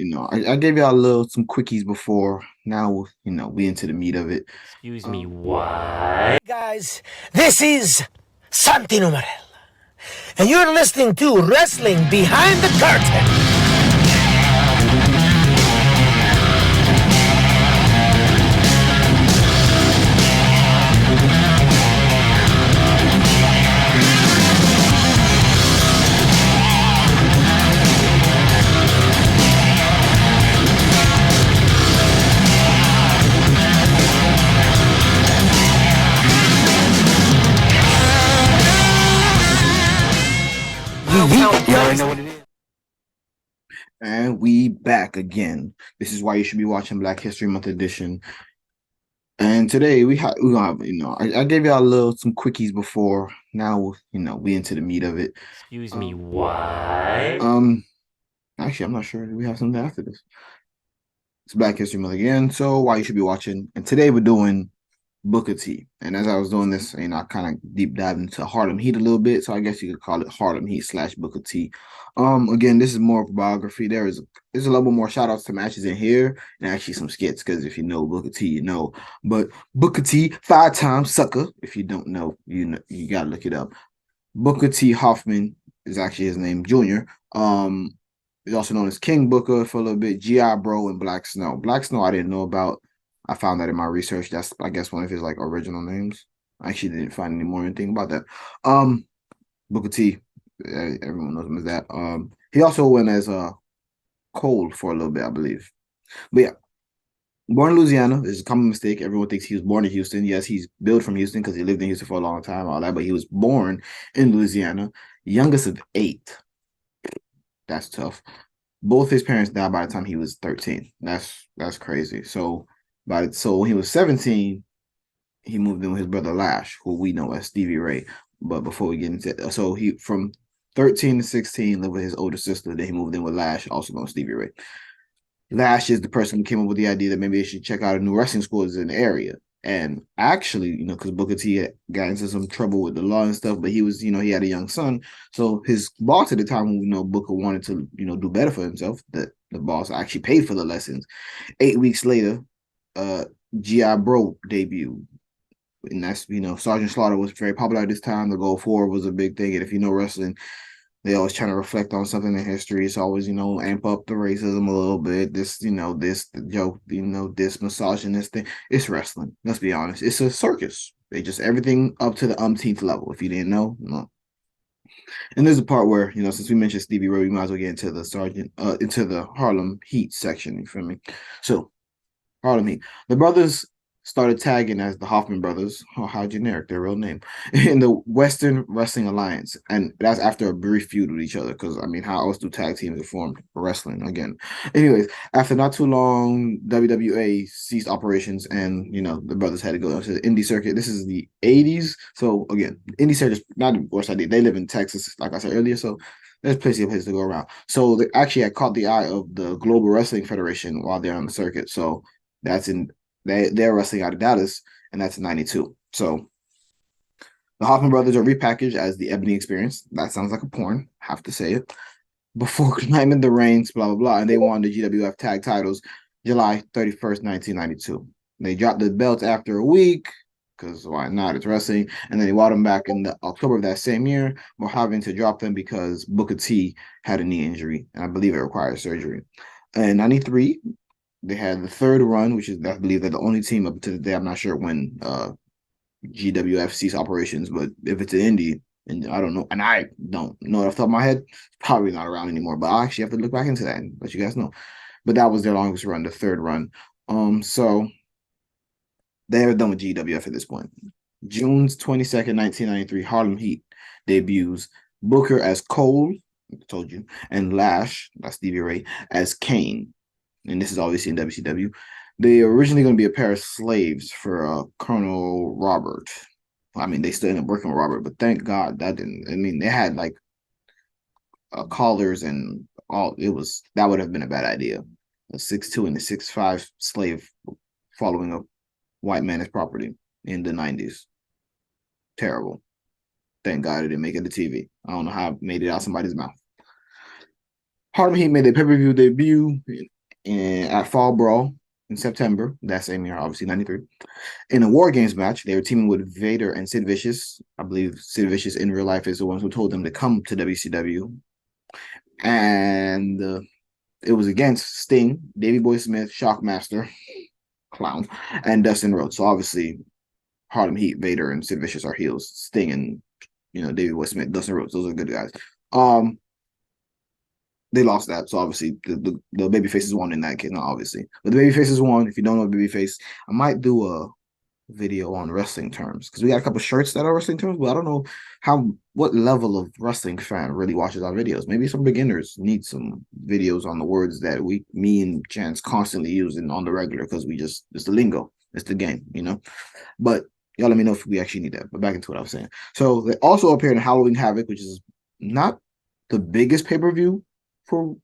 I gave y'all some quickies before. Now, we into the meat of it. Excuse me, what? Guys, this is Santino Morel, and you're listening to Wrestling Behind the Curtain. You already know what it is. And we back again. This is why you should be watching Black History Month edition. And today we gonna have, I gave y'all some quickies before. Now, we into the meat of it. Excuse me, what? Actually, I'm not sure. Do we have something after this? It's Black History Month again, so why you should be watching. And today we're doing Booker T. And as I was doing this, I kind of deep dived into Harlem Heat a little bit. So I guess you could call it Harlem Heat / Booker T. Again, this is more of a biography. There's a little bit more shout outs to matches in here and actually some skits, because if you know Booker T, you know. But Booker T, 5-time sucker. If you don't know, you gotta look it up. Booker T. Hoffman is actually his name, Jr. He's also known as King Booker for a little bit, G.I. Bro, and Black Snow. Black Snow I didn't know about. I found that in my research. That's, I guess, one of his like original names. I actually didn't find any more anything about that. Booker T, everyone knows him as that. He also went as Cole for a little bit, I believe. But yeah, born in Louisiana is a common mistake. Everyone thinks he was born in Houston. Yes, he's billed from Houston because he lived in Houston for a long time, all that. But he was born in Louisiana, youngest of 8. That's tough. Both his parents died by the time he was 13. That's crazy. So when he was 17, he moved in with his brother Lash, who we know as Stevie Ray. But before we get into so he from 13 to 16 lived with his older sister. Then he moved in with Lash, also known as Stevie Ray. Lash is the person who came up with the idea that maybe they should check out a new wrestling schools in the area. And actually, because Booker T got into some trouble with the law and stuff, but he was, he had a young son. So his boss at the time, who, Booker wanted to, do better for himself, the boss actually paid for the lessons. 8 weeks later, G.I. Bro debuted. And that's, Sergeant Slaughter was very popular at this time. The Gold Forward was a big thing. And if you know wrestling, they always trying to reflect on something in history. It's always, amp up the racism a little bit. This, this joke, this misogynist thing. It's wrestling. Let's be honest. It's a circus. They just everything up to the umpteenth level. If you didn't know, no. And there's a part where, since we mentioned Stevie Ray, we might as well get into the Harlem Heat section. You feel me? So, Harlem Heat. The brothers started tagging as the Hoffman brothers, how generic their real name, in the Western Wrestling Alliance. And that's after a brief feud with each other, because, how else do tag teams get formed for wrestling again? Anyways, after not too long, WWA ceased operations, and, the brothers had to go to the indie circuit. This is the 80s. So, again, indie circuit is not the worst idea. They live in Texas, like I said earlier, so there's plenty of places to go around. So they actually had caught the eye of the Global Wrestling Federation while they're on the circuit. So that's in they're wrestling out of Dallas, and that's in 92. So the Hoffman brothers are repackaged as the Ebony Experience. That sounds like a porn, have to say it. Before climbing the ranks, blah, blah, blah. And they won the GWF tag titles July 31st, 1992. They dropped the belts after a week, because why not? It's wrestling. And then they brought them back in the October of that same year, but having to drop them because Booker T had a knee injury, and I believe it required surgery. In 93, they had the third run, which is, I believe, they're the only team up to the day. I'm not sure when GWF ceased operations, but if it's an indie, and I don't know, and I don't know off the top of my head, it's probably not around anymore. But I actually have to look back into that and let you guys know. But that was their longest run, the third run. So they were done with GWF at this point. June 22nd, 1993, Harlem Heat debuts. Booker as Cole, I told you, and Lash, that's Stevie Ray, as Kane. And this is obviously in WCW. They were originally going to be a pair of slaves for Colonel Robert. They still ended up working with Robert, but thank God that didn't. They had like collars and all. That would have been a bad idea. A 6'2" and a 6'5" slave following a white man's property in the 90s. Terrible. Thank God it didn't make it to TV. I don't know how it made it out somebody's mouth. Harlem Heat made their pay-per-view debut at Fall Brawl in September. That same year, obviously, 93. In a War Games match, they were teaming with Vader and Sid Vicious. I believe Sid Vicious in real life is the ones who told them to come to WCW. And it was against Sting, Davey Boy Smith, Shockmaster, Clown, and Dustin Rhodes. So obviously, Harlem Heat, Vader, and Sid Vicious are heels. Sting and Davey Boy Smith, Dustin Rhodes, those are good guys. They lost that, so obviously the baby faces won in that case. Not obviously, but the baby faces won. If you don't know baby face, I might do a video on wrestling terms because we got a couple shirts that are wrestling terms, but I don't know what level of wrestling fan really watches our videos. Maybe some beginners need some videos on the words that me and Chance constantly using on the regular because it's the lingo, it's the game. But y'all let me know if we actually need that. But back into what I was saying. So they also appeared in Halloween Havoc, which is not the biggest pay-per-view for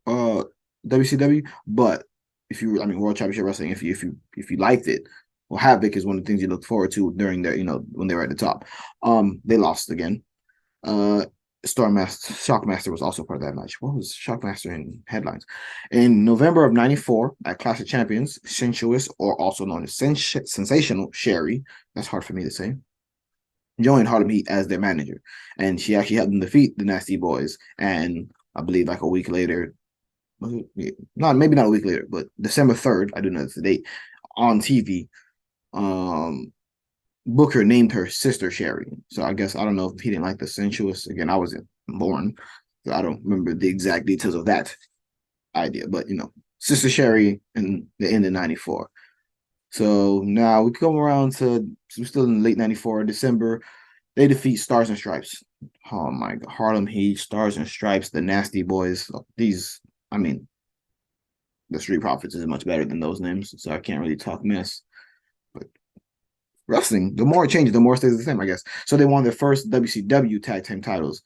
WCW, but if you, I mean, World Championship Wrestling, if you liked it, well, Havoc is one of the things you look forward to during their, when they were at the top. They lost again. Shockmaster was also part of that match. What was Shockmaster in headlines? In November of '94, at Clash of Champions, Sensuous, or also known as Sensational Sherry, that's hard for me to say, joined Harlem Heat as their manager, and she actually helped them defeat the Nasty Boys. And I believe like a week later, not maybe not a week later, but December 3rd, I do know it's the date, on TV, Booker named her sister Sherry. So I guess I don't know if he didn't like the sensuous. Again, I wasn't born, so I don't remember the exact details of that idea. But Sister Sherry in the end of '94. So now we come around to we're still in late '94, December. They defeat Stars and Stripes. Oh my God, Harlem Heat, Stars and Stripes, the Nasty Boys. These, I mean, the Street Profits is much better than those names, so I can't really talk mess. But wrestling, the more it changes, the more it stays the same, I guess. So they won their first WCW tag team titles.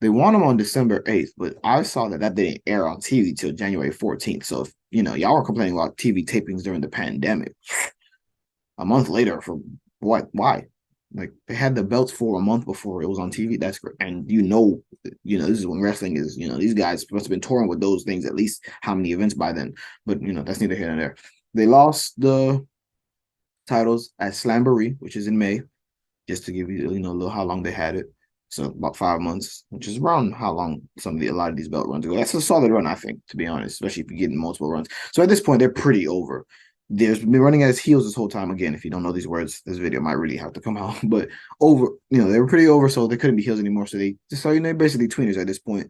They won them on December 8th, but I saw that didn't air on TV till January 14th. So if y'all were complaining about TV tapings during the pandemic, a month later for what? Why? Like they had the belts for a month before it was on TV. That's great. And this is when wrestling is, these guys must have been touring with those things at least how many events by then. But that's neither here nor there. They lost the titles at Slamboree, which is in May, just to give you, a little how long they had it. So about 5 months, which is around how long a lot of these belt runs go. That's a solid run, I think, to be honest, especially if you're getting multiple runs. So at this point, they're pretty over. There's been running as heels this whole time. Again, if you don't know these words, this video might really have to come out. But over, they were pretty over, so they couldn't be heels anymore. So they're basically tweeners at this point.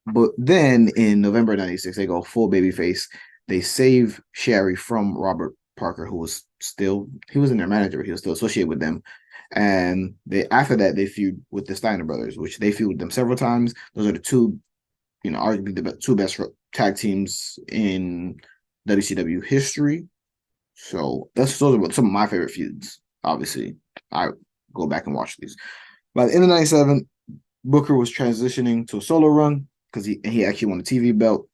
But then in November '96, they go full babyface. They save Sherry from Robert Parker, who was he wasn't their manager, but he was still associated with them. And after that they feud with the Steiner brothers, which they feud with them several times. Those are the two, arguably the two best tag teams in WCW history. So those are some of my favorite feuds. Obviously, I go back and watch these. By the end of '97, Booker was transitioning to a solo run because he actually won the TV belt.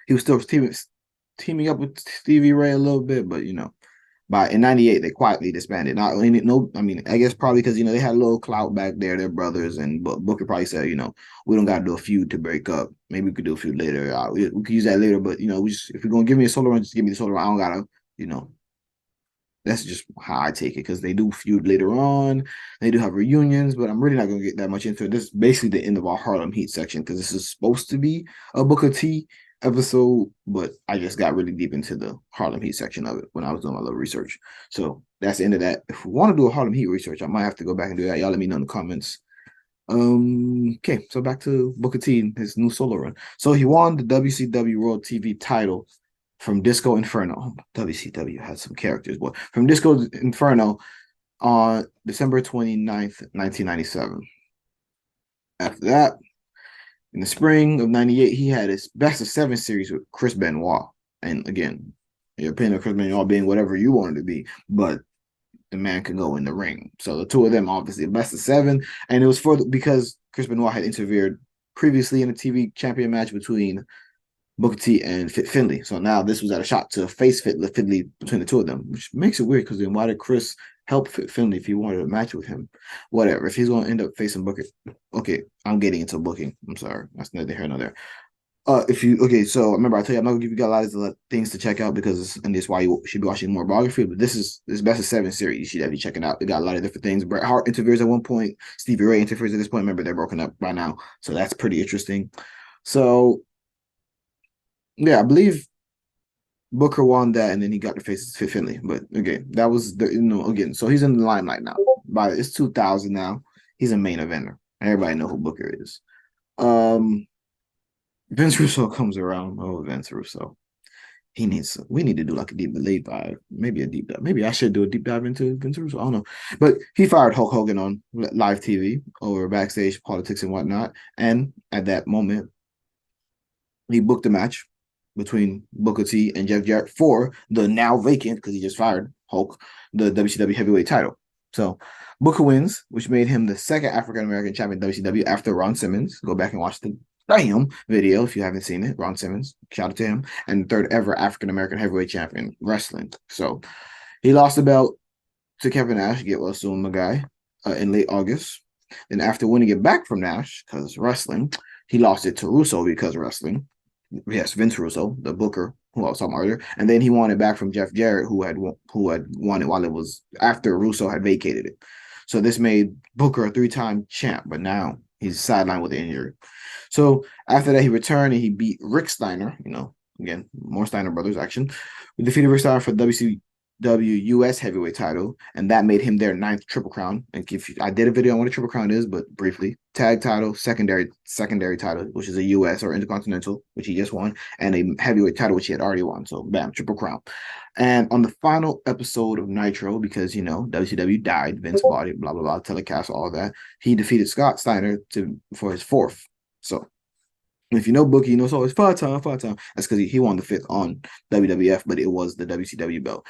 He was still teaming up with Stevie Ray a little bit, but in '98 they quietly disbanded. Not no, I mean, I guess probably because they had a little clout back there, their brothers, and Booker probably said, we don't got to do a feud to break up. Maybe we could do a feud later. We could use that later, but if you're gonna give me a solo run, just give me the solo run. I don't gotta, that's just how I take it because they do feud later on. They do have reunions, but I'm really not gonna get that much into it. This is basically the end of our Harlem Heat section because this is supposed to be a Booker T episode, but I just got really deep into the Harlem Heat section of it when I was doing my little research. So that's the end of that. If we want to do a Harlem Heat research, I might have to go back and do that. Y'all let me know in the comments. Okay, so back to Booker T and his new solo run. So he won the WCW World TV title from Disco Inferno. WCW had some characters, but from Disco Inferno on December 29th, 1997. After that, in the spring of '98, he had his best of 7 series with Chris Benoit. And again, your opinion of Chris Benoit being whatever you wanted to be, but the man could go in the ring. So the two of them, obviously, best of 7. And it was because Chris Benoit had interfered previously in a TV champion match between Booker T and Fit Finley. So now this was at a shot to face Fit Finley between the two of them, which makes it weird because then why did Chris help Finley if he wanted a match with him. Whatever. If he's going to end up facing Booker, okay, I'm getting into booking. I'm sorry, that's neither here nor there. If you okay, so remember I tell you I'm not gonna give you a lot of things to check out because and this is why you should be watching more biography. But this best of seven series you should definitely check it out. It got a lot of different things. Bret Hart interferes at one point. Stevie Ray interferes at this point. Remember they're broken up by now, so that's pretty interesting. So yeah, I believe Booker won that, and then he got to face Finley. But again, that was the again. So he's in the limelight now. By it's 2000 now. He's a main eventer. Everybody know who Booker is. Um, Vince Russo comes around. Oh, Vince Russo. We need to do like a deep dive, maybe a deep dive. Maybe I should do a deep dive into Vince Russo. I don't know. But he fired Hulk Hogan on live TV over backstage politics and whatnot. And at that moment, he booked a match between Booker T and Jeff Jarrett for the now vacant, because he just fired Hulk, the WCW heavyweight title. So Booker wins, which made him the second African American champion in WCW after Ron Simmons. Go back and watch the video if you haven't seen it. Ron Simmons, shout out to him, and the third ever African American heavyweight champion wrestling. So he lost the belt to Kevin Nash, get well soon, my guy, in late August. Then after winning it back from Nash because wrestling, he lost it to Russo because wrestling. Yes, Vince Russo, the Booker, who I was talking about earlier, and then he won it back from Jeff Jarrett, who had won it while it was after Russo had vacated it. So this made Booker a three-time champ, but now he's sidelined with an injury. So after that, he returned and he beat Rick Steiner. Again, more Steiner brothers action. We defeated Rick Steiner for WCW US heavyweight title, and that made him their ninth Triple Crown. And I did a video on what a Triple Crown is, but briefly, tag title, secondary title, which is a US or Intercontinental, which he just won, and a heavyweight title, which he had already won. So bam, Triple Crown. And on the final episode of Nitro, because WCW died, Vince bought it, blah blah blah, telecast, all that, he defeated Scott Steiner for his fourth. So if you know Bookie, it's always five time. That's because he won the fifth on WWF, but it was the WCW belt.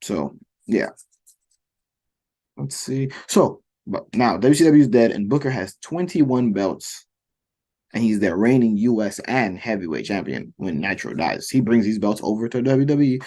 So yeah, let's see. So, but now WCW is dead, and Booker has 21 belts, and he's their reigning U.S. and heavyweight champion when Nitro dies. He brings these belts over to WWE.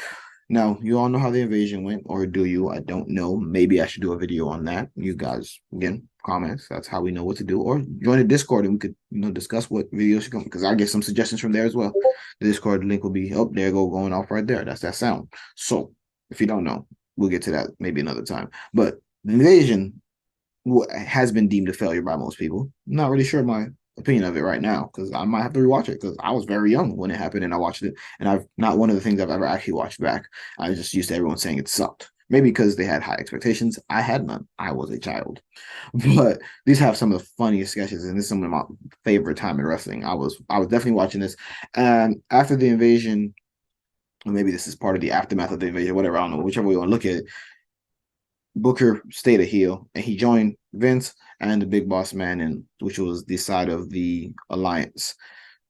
Now, you all know how the invasion went, or do you? I don't know. Maybe I should do a video on that. You guys, again, comments. That's how we know what to do. Or join the Discord and we could, discuss what videos should come, because I get some suggestions from there as well. The Discord link will be up there, going off right there. That's that sound. So if you don't know, we'll get to that maybe another time. But the invasion has been deemed a failure by most people. I'm not really sure my opinion of it right now, because I might have to rewatch it, because I was very young when it happened and I watched it, and I've not one of the things I've ever actually watched back. I was just used to everyone saying it sucked. Maybe because they had high expectations. I had none. I was a child. But these have some of the funniest sketches, and this is some of my favorite time in wrestling. I was definitely watching this. And after the invasion, or maybe this is part of the aftermath of the invasion, whatever, I don't know, whichever way you want to look at it, Booker stayed a heel, and he joined Vince and the Big Boss Man, and which was the side of the alliance.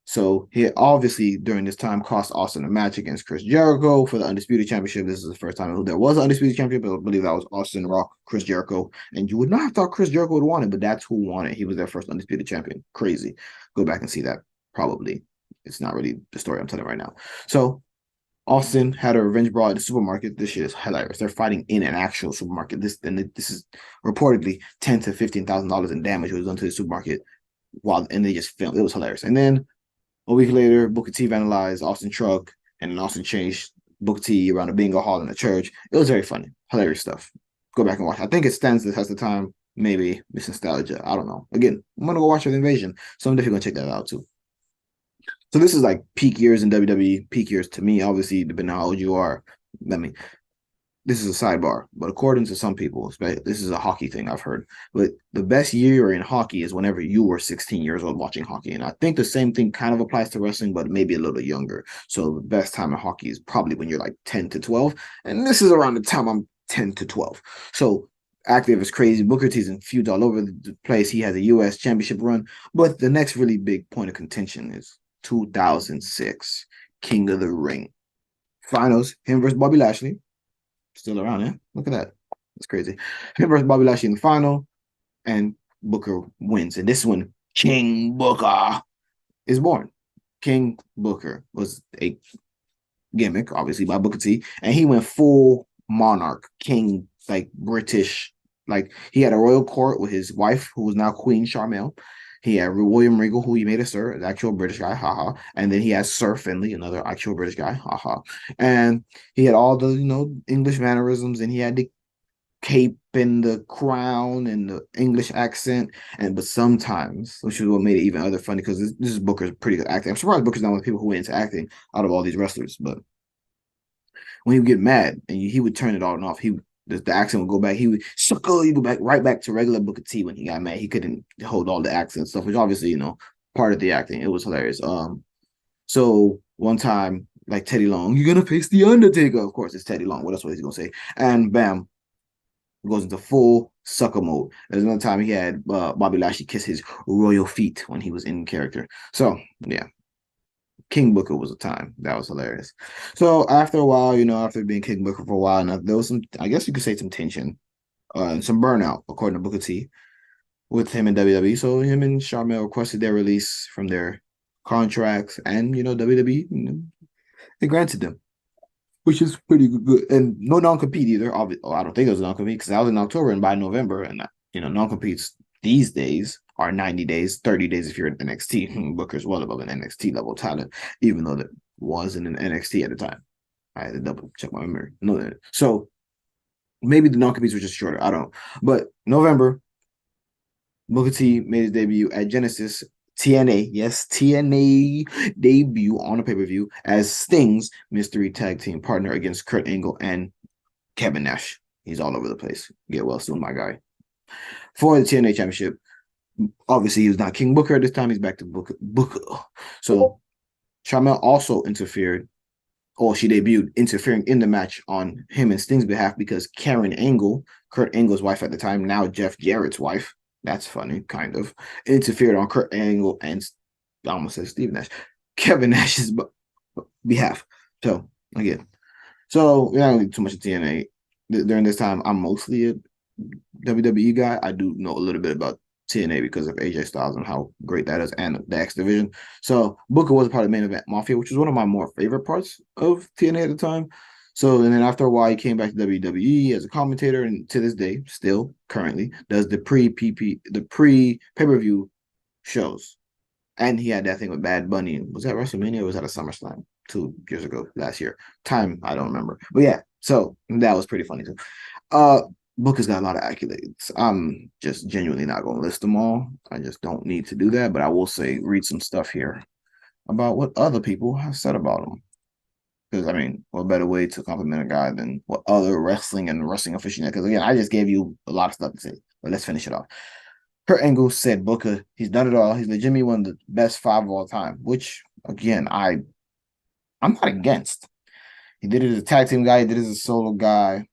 So he obviously during this time cost Austin a match against Chris Jericho for the Undisputed Championship. This is the first time there was an Undisputed Championship, but I believe that was Austin Rock, Chris Jericho. And you would not have thought Chris Jericho would want it, but that's who won it. He was their first Undisputed Champion. Crazy. Go back and see that. Probably. It's not really the story I'm telling right now. So Austin had a revenge brawl at the supermarket. This shit is hilarious. They're fighting in an actual supermarket. This is reportedly $10,000 to $15,000 in damage was done to the supermarket and they just filmed. It was hilarious. And then a week later, Booker T vandalized Austin truck, and then Austin changed Booker T around a bingo hall in a church. It was very funny, hilarious stuff. Go back and watch. I think it stands the test of time. Maybe it's nostalgia. I don't know. Again, I'm gonna go watch the invasion, so I'm definitely gonna check that out too. So this is like peak years in WWE, peak years to me, obviously, depending on how old you are. This is a sidebar, but according to some people, this is a hockey thing I've heard. But the best year in hockey is whenever you were 16 years old watching hockey. And I think the same thing kind of applies to wrestling, but maybe a little younger. So the best time in hockey is probably when you're like 10 to 12. And this is around the time I'm 10 to 12. So active is crazy. Booker T's in feuds all over the place. He has a U.S. championship run. But the next really big point of contention is 2006 King of the Ring finals, him versus Bobby Lashley. Still around, yeah. Look at that. That's crazy. Him versus Bobby Lashley in the final, and Booker wins. And this is when King Booker is born. King Booker was a gimmick, obviously, by Booker T, and he went full monarch, king, like British. Like he had a royal court with his wife, who was now Queen Charmel. He had William Regal, who he made a sir, an actual British guy, haha. And then he has Sir Finley, another actual British guy, haha. And he had all the English mannerisms, and he had the cape and the crown and the English accent. And but sometimes, which is what made it even other funny, because this is Booker's pretty good acting. I'm surprised Booker's not one of the people who went into acting out of all these wrestlers, but when he would get mad and he would turn it on and off. The accent would go back. He would suckle. He go back right back to regular Booker T when he got mad. He couldn't hold all the accent stuff, which obviously part of the acting. It was hilarious. So one time like Teddy Long, you're gonna face the Undertaker. Of course, it's Teddy Long. What else was he gonna say? And bam, goes into full sucker mode. There's another time he had Bobby Lashley kiss his royal feet when he was in character. So yeah, King Booker was a time. That was hilarious. So after a while, after being King Booker for a while, now there was some, I guess you could say, some tension, and some burnout, according to Booker T, with him and WWE. So him and Sharmell requested their release from their contracts, and WWE, they granted them, which is pretty good. And no non-compete either. I don't think it was a non-compete because I was in October, and by November, and non-competes these days are 90 days, 30 days if you're in NXT. Booker's well above an NXT level talent, even though that wasn't an NXT at the time. I had to double check my memory. No, so maybe the non-competes were just shorter. I don't know. But November, Booker T made his debut at Genesis TNA, yes, TNA debut on a pay-per-view as Sting's mystery tag team partner against Kurt Angle and Kevin Nash. He's all over the place. Get well soon, my guy. For the TNA Championship, obviously he was not King Booker at this time. He's back to Booker. So Sharmell also interfered, or she debuted interfering in the match on him and Sting's behalf because Karen Angle, Kurt Angle's wife at the time, now Jeff Jarrett's wife, that's funny, kind of, interfered on Kurt Angle and I almost said Steve Nash, Kevin Nash's behalf. So again, so we don't need too much of TNA during this time. I'm mostly a WWE guy. I do know a little bit about TNA because of AJ Styles and how great that is, and the X division. So Booker was a part of Main Event Mafia, which was one of my more favorite parts of TNA at the time. So, and then after a while, he came back to WWE as a commentator, and to this day, still currently does the pre pay per view shows. And he had that thing with Bad Bunny. Was that WrestleMania or was that a SummerSlam 2 years ago, last year? Time, I don't remember. But yeah, so that was pretty funny too. Booker's got a lot of accolades. I'm just genuinely not going to list them all. I just don't need to do that. But I will say, read some stuff here about what other people have said about him. Because, I mean, what better way to compliment a guy than what other wrestling and wrestling aficionados? Because, again, I just gave you a lot of stuff to say. But let's finish it off. Kurt Angle said Booker, he's done it all. He's legitimately one of the best 5 of all time, which, again, I'm not against. He did it as a tag team guy. He did it as a solo guy.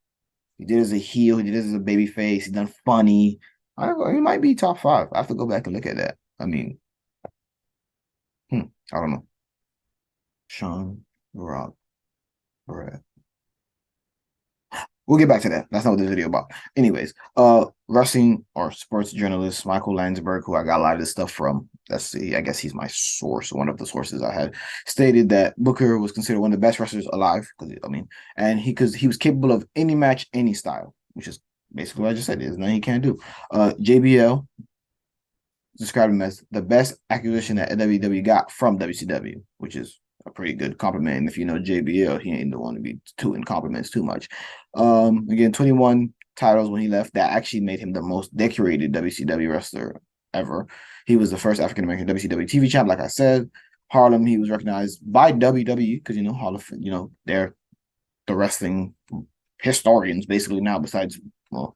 He did it as a heel. He did it as a baby face. He done funny. I don't know. He might be top 5. I have to go back and look at that. I mean, I don't know. Sean Rock. Brad. We'll get back to that. That's not what this video about. Anyways, wrestling or sports journalist Michael Landsberg, who I got a lot of this stuff from, I guess he's my source, one of the sources I had, stated that Booker was considered one of the best wrestlers alive, and he was capable of any match, any style, which is basically what I just said. There's nothing he can't do. JBL described him as the best acquisition that WWE got from WCW, which is a pretty good compliment. And if you know JBL, he ain't the one to be tooting compliments too much. Again, 21 titles when he left. That actually made him the most decorated WCW wrestler ever. He was the first African American WCW TV champ, like I said. Harlem, he was recognized by WWE because Hall of they're the wrestling historians basically now, besides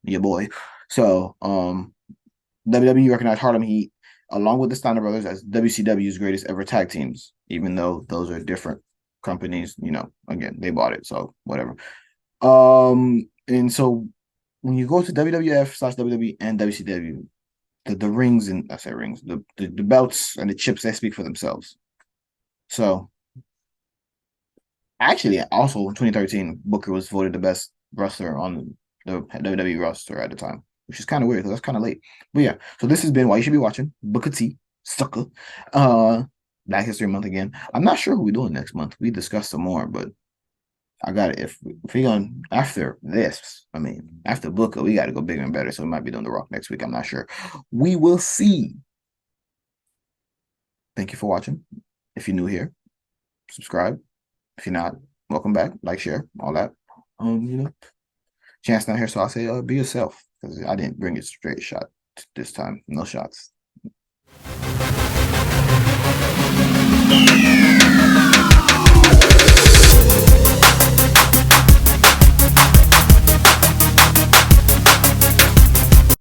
your boy. So WWE recognized Harlem Heat along with the Steiner Brothers as WCW's greatest ever tag teams, even though those are different companies. Again, they bought it, so whatever. And so when you go to WWF/WWE and WCW, the rings and I say rings, the belts and the chips, they speak for themselves. So actually, also in 2013, Booker was voted the best wrestler on the WWE roster at the time, which is kind of weird because that's kind of late. But yeah, so this has been why you should be watching Booker T, sucker. Black History Month again. I'm not sure who we're doing next month. We discussed some more, but I got it. If we going after this, I mean, after Booker, we got to go bigger and better. So we might be doing The Rock next week. I'm not sure. We will see. Thank you for watching. If you're new here, subscribe. If you're not, welcome back. Like, share, all that. You know, Chance not here, so I'll say, be yourself because I didn't bring a straight shot this time. No shots.